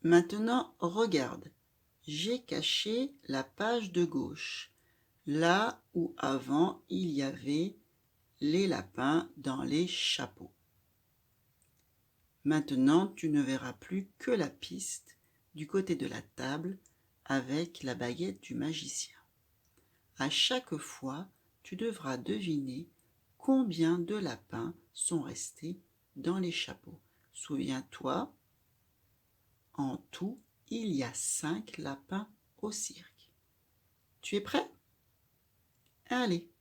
Maintenant, regarde. J'ai caché la page de gauche, là où avant il y avait les lapins dans les chapeaux. Maintenant, tu ne verras plus que la piste du côté de la table avec la baguette du magicien. À chaque fois, tu devras deviner combien de lapins sont restés dans les chapeaux. Souviens-toi, en tout, il y a 5 lapins au cirque. Tu es prêt? Allez,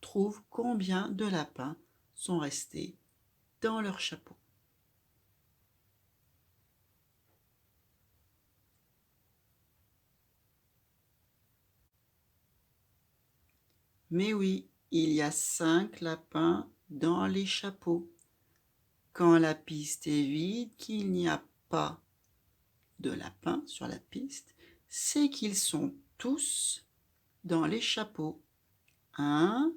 trouve combien de lapins sont restés dans leur chapeau. Mais oui, il y a 5 lapins dans les chapeaux. Quand la piste est vide, qu'il n'y a pas de lapins sur la piste, c'est qu'ils sont tous dans les chapeaux. Un,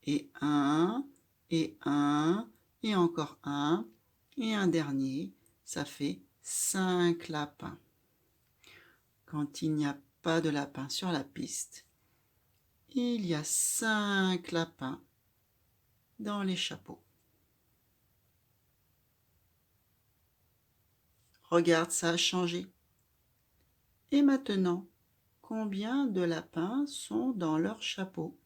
et un, et un, et encore un, et un dernier, ça fait 5 lapins. Quand il n'y a pas de lapins sur la piste, il y a 5 lapins dans les chapeaux. Regarde, ça a changé. Et maintenant, combien de lapins sont dans leur chapeau?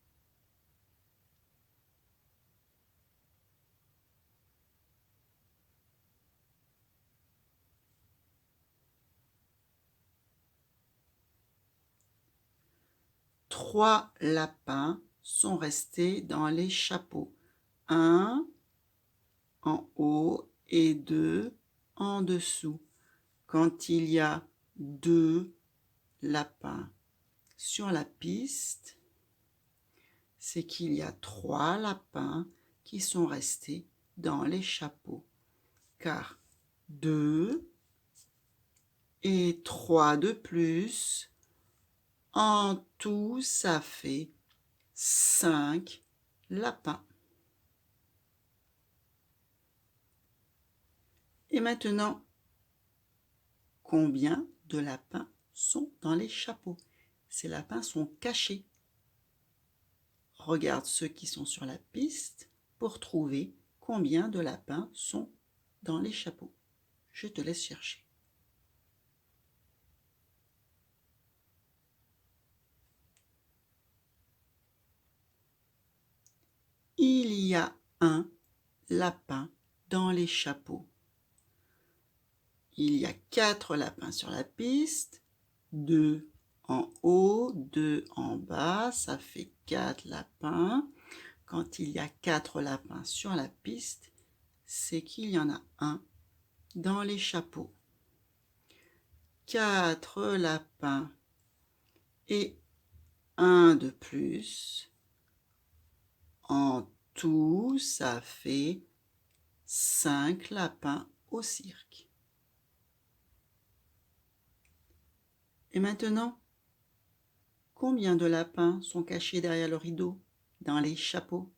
Trois lapins sont restés dans les chapeaux. Un en haut et 2 en dessous. Quand il y a 2 lapins sur la piste, c'est qu'il y a 3 lapins qui sont restés dans les chapeaux. Car 2 et 3 de plus, en tout, ça fait 5 lapins. Et maintenant, combien de lapins sont dans les chapeaux? Ces lapins sont cachés. Regarde ceux qui sont sur la piste pour trouver combien de lapins sont dans les chapeaux. Je te laisse chercher. Il y a un lapin dans les chapeaux. Il y a 4 lapins sur la piste, 2 en haut, 2 en bas, ça fait 4 lapins. Quand il y a 4 lapins sur la piste, c'est qu'il y en a un dans les chapeaux. 4 lapins et un de plus. En tout, ça fait 5 lapins au cirque. Et maintenant, combien de lapins sont cachés derrière le rideau, dans les chapeaux?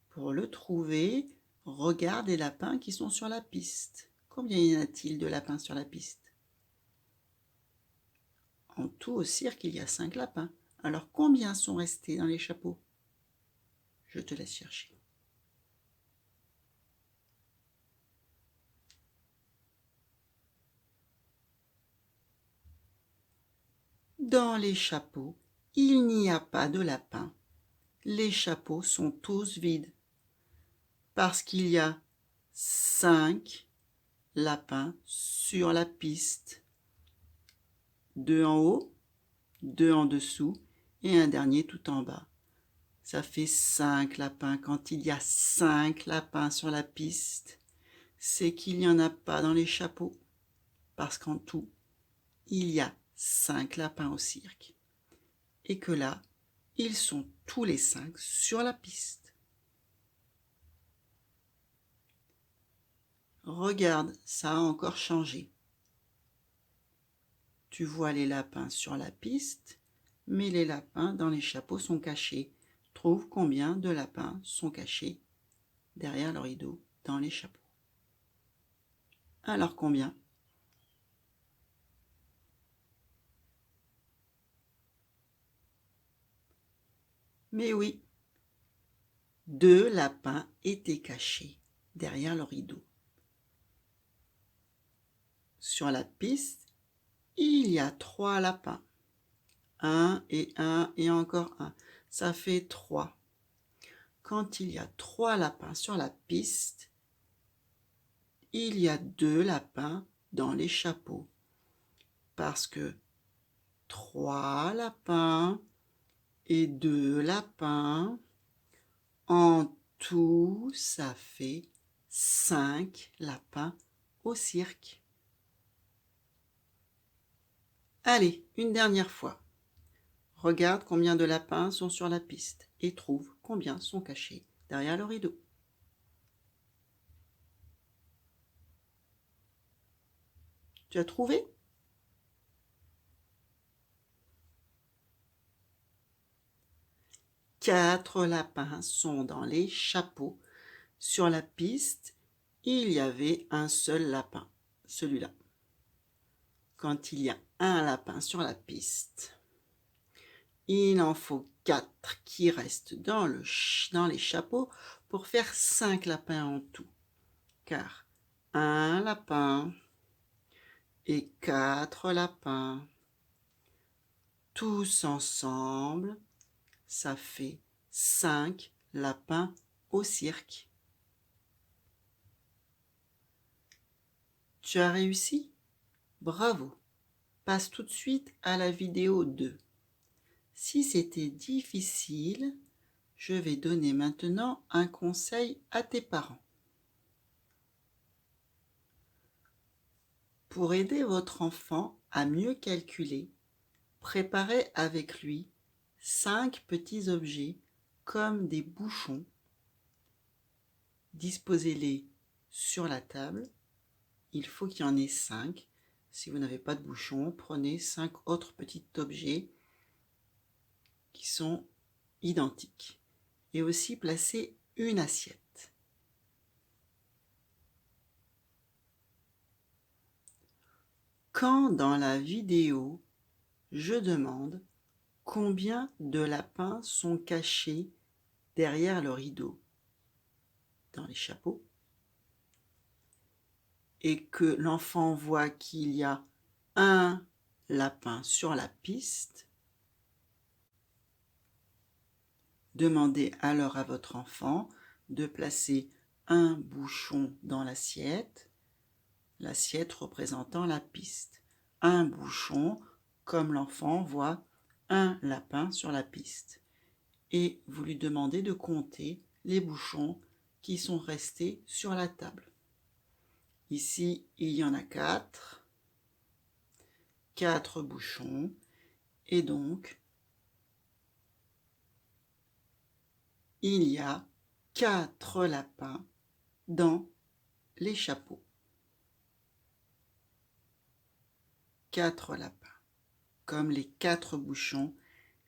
Pour le trouver, regarde les lapins qui sont sur la piste. Combien y en a-t-il de lapins sur la piste? En tout, au cirque, il y a 5 lapins. Alors, combien sont restés dans les chapeaux? Je te laisse chercher. Dans les chapeaux, il n'y a pas de lapins. Les chapeaux sont tous vides. Parce qu'il y a 5 lapins sur la piste. 2 en haut, 2 en dessous et un dernier tout en bas. Ça fait 5 lapins. Quand il y a 5 lapins sur la piste, c'est qu'il n'y en a pas dans les chapeaux. Parce qu'en tout, il y a 5 lapins au cirque. Et que là, ils sont tous les 5 sur la piste. Regarde, ça a encore changé. Tu vois les lapins sur la piste, mais les lapins dans les chapeaux sont cachés. Trouve combien de lapins sont cachés derrière le rideau dans les chapeaux. Alors combien? Mais oui, 2 lapins étaient cachés derrière le rideau. Sur la piste, il y a 3 lapins. Un et encore un. Ça fait 3. Quand il y a 3 lapins sur la piste, il y a 2 lapins dans les chapeaux. Parce que 3 lapins et 2 lapins, en tout, ça fait 5 lapins au cirque. Allez, une dernière fois. Regarde combien de lapins sont sur la piste et trouve combien sont cachés derrière le rideau. Tu as trouvé? Quatre lapins sont dans les chapeaux. Sur la piste, il y avait un seul lapin, celui-là. Quand il y a un lapin sur la piste, il en faut 4 qui restent dans les chapeaux pour faire 5 lapins en tout. Car un lapin et 4 lapins, tous ensemble, ça fait 5 lapins au cirque. Tu as réussi? Bravo! Passe tout de suite à la vidéo 2. Si c'était difficile, je vais donner maintenant un conseil à tes parents. Pour aider votre enfant à mieux calculer, préparez avec lui 5 petits objets comme des bouchons. Disposez-les sur la table. Il faut qu'il y en ait 5. Si vous n'avez pas de bouchon, prenez 5 autres petits objets qui sont identiques. Et aussi placez une assiette. Quand dans la vidéo, je demande combien de lapins sont cachés derrière le rideau, dans les chapeaux, et que l'enfant voit qu'il y a un lapin sur la piste, demandez alors à votre enfant de placer un bouchon dans l'assiette représentant la piste. Un bouchon, comme l'enfant voit un lapin sur la piste. Et vous lui demandez de compter les bouchons qui sont restés sur la table. Ici, il y en a 4. 4 bouchons. Et donc, il y a 4 lapins dans les chapeaux. 4 lapins, comme les 4 bouchons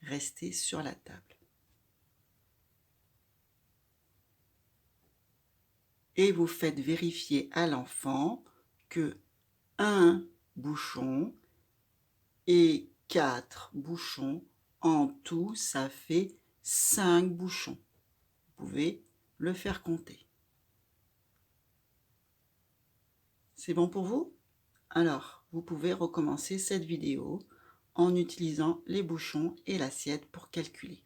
restés sur la table. Et vous faites vérifier à l'enfant que un bouchon et 4 bouchons, en tout, ça fait 5 bouchons. Vous pouvez le faire compter. C'est bon pour vous? Alors, vous pouvez recommencer cette vidéo en utilisant les bouchons et l'assiette pour calculer.